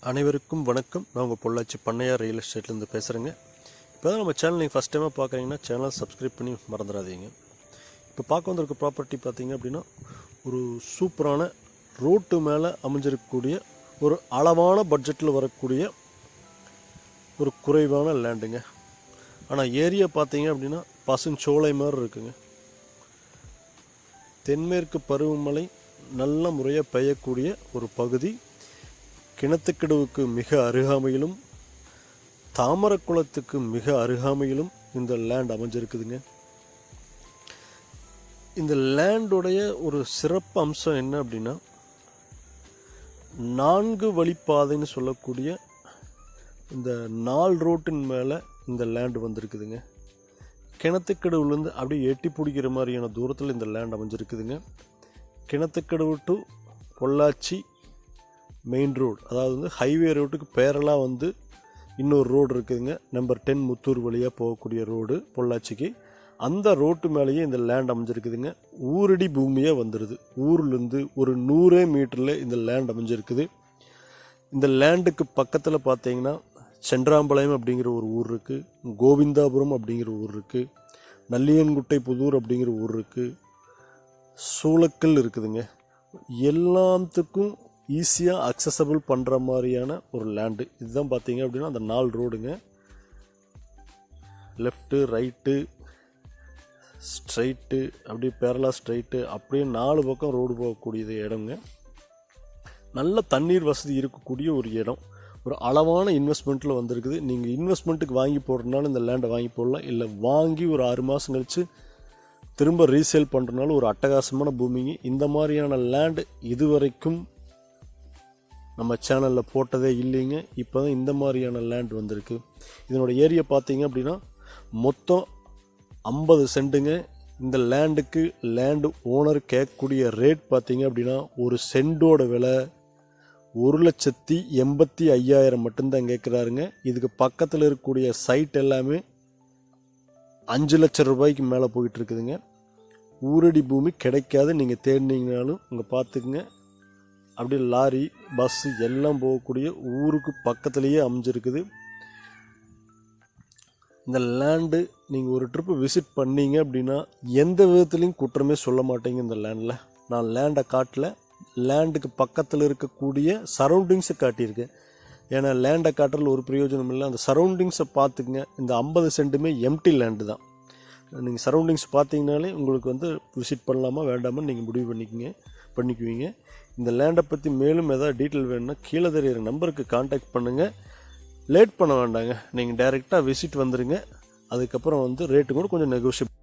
அனைவருக்கும் வணக்கம். நான் உங்கள் பொள்ளாச்சி பண்ணையார் ரியல் எஸ்டேட்லேருந்து பேசுகிறேங்க. இப்போ தான் நம்ம சேனல் நீங்கள் ஃபஸ்ட் டைமாக பார்க்குறீங்கன்னா சேனல் சப்ஸ்கிரைப் பண்ணி மறந்துடாதீங்க. இப்போ பார்க்க வந்திருக்க ப்ராப்பர்ட்டி பார்த்தீங்க அப்படின்னா ஒரு சூப்பரான ரோட்டு மேலே அமைஞ்சிருக்கக்கூடிய ஒரு அளவான பட்ஜெட்டில் வரக்கூடிய ஒரு குறைவான லேண்டுங்க. ஆனால் ஏரியா பார்த்தீங்க அப்படின்னா பசுஞ்சோலை மாதிரி இருக்குங்க. தென்மேற்கு பருவமழை நல்ல முறையாக பெய்யக்கூடிய ஒரு பகுதி. கிணத்துக்கடவுக்கு மிக அருகாமையிலும் தாமரக்குளத்துக்கு மிக அருகாமையிலும் இந்த லேண்ட் அமைஞ்சிருக்குதுங்க. இந்த லேண்டுடைய ஒரு சிறப்பு அம்சம் என்ன அப்படின்னா 4 வழிப்பாதைன்னு சொல்லக்கூடிய இந்த 4 ரோட்டின் மேலே இந்த லேண்டு வந்திருக்குதுங்க. கிணத்துக்கடவுலேருந்து அப்படியே எட்டி பிடிக்கிற மாதிரியான தூரத்தில் இந்த லேண்ட் அமைஞ்சிருக்குதுங்க. Kinathukadavu to Pollachi main road, அதாவது வந்து ஹைவே ரோட்டுக்கு பேரலாக வந்து இன்னொரு ரோடு இருக்குதுங்க. நம்பர் 10 முத்தூர் வழியாக போகக்கூடிய ரோடு பொள்ளாச்சிக்கு. அந்த ரோட்டு மேலேயே இந்த லேண்ட் அமைஞ்சிருக்குதுங்க. ஊரடி பூமியாக வந்துடுது. ஊர்லேருந்து ஒரு 100 மீட்டரில் இந்த லேண்ட் அமைஞ்சிருக்குது. இந்த லேண்டுக்கு பக்கத்தில் பார்த்தீங்கன்னா சென்றாம்பாளையம் அப்படிங்கிற ஒரு ஊர் இருக்குது, கோவிந்தாபுரம் அப்படிங்கிற ஊர் இருக்குது, நல்லியன்குட்டை புதூர் அப்படிங்கிற ஊர் இருக்குது, சூளக்கல் இருக்குதுங்க. எல்லாத்துக்கும் ஈஸியாக அக்சசபிள் பண்ணுற மாதிரியான ஒரு லேண்டு இதுதான். பார்த்தீங்க அப்படின்னா அந்த 4 ரோடுங்க. லெஃப்ட்டு, ரைட்டு, ஸ்ட்ரைட்டு, அப்படியே பேரலா ஸ்ட்ரைட்டு, அப்படியே 4 பக்கம் ரோடு போகக்கூடியது இடங்க. நல்ல தண்ணீர் வசதி இருக்கக்கூடிய ஒரு இடம். ஒரு அளவான இன்வெஸ்ட்மெண்ட்டில் வந்திருக்குது. நீங்கள் இன்வெஸ்ட்மெண்ட்டுக்கு வாங்கி போடுறதுனால இந்த லேண்டை வாங்கி போடலாம். இல்லை வாங்கி ஒரு 6 மாதம் கழித்து திரும்ப ரீசேல் பண்ணுறதுனால ஒரு அட்டகாசமான பூமிங்க. இந்த மாதிரியான லேண்டு இதுவரைக்கும் நம்ம சேனலில் போட்டதே இல்லைங்க. இப்போ தான் இந்த மாதிரியான லேண்ட் வந்திருக்கு. இதனோட ஏரியா பார்த்தீங்க அப்படின்னா மொத்தம் 50 சென்ட்டுங்க. இந்த லேண்டுக்கு லேண்டு ஓனர் கேட்கக்கூடிய ரேட் பார்த்தீங்க அப்படின்னா ஒரு சென்டோட விலை 1,85,000 மட்டும்தான் கேட்குறாருங்க. இதுக்கு பக்கத்தில் இருக்கக்கூடிய சைட் எல்லாமே 5 லட்சம் ரூபாய்க்கு மேலே போயிட்டு இருக்குதுங்க. ஊரடி பூமி கிடைக்காது. நீங்கள் தேடினீங்கனாலும் இங்கே பார்த்துக்குங்க. அப்படியே லாரி, பஸ்ஸு எல்லாம் போகக்கூடிய ஊருக்கு பக்கத்துலேயே அமைஞ்சிருக்குது. இந்த லேண்டு நீங்கள் ஒரு ட்ரிப்பு விசிட் பண்ணீங்க அப்படின்னா எந்த விதத்துலையும் குற்றமே சொல்ல மாட்டீங்க. இந்த லேண்டில் நான் லேண்டை காட்டல, லேண்டுக்கு பக்கத்தில் இருக்கக்கூடிய சரௌண்டிங்ஸை காட்டியிருக்கேன். ஏன்னா லேண்டை காட்டுறதுல ஒரு பிரயோஜனம் இல்லை. அந்த சரௌண்டிங்ஸை பார்த்துக்குங்க. இந்த 50 சென்ட்டுமே எம்டி லேண்டு தான். நீங்கள் சரௌண்டிங்ஸ் பார்த்தீங்கனாலே உங்களுக்கு வந்து விசிட் பண்ணலாமா வேண்டாமா நீங்கள் முடிவு பண்ணிக்குவீங்க. இந்த லேண்டை பற்றி மேலும் ஏதாவது டீட்டெயில் வேணும்னா கீழே தெரியிற நம்பருக்கு கான்டாக்ட் பண்ணுங்கள். லேட் பண்ண வேண்டாங்க. நீங்கள் டைரெக்டாக விசிட் வந்துடுங்க. அதுக்கப்புறம் வந்து ரேட்டு கூட கொஞ்சம் நெகோஷியபிள்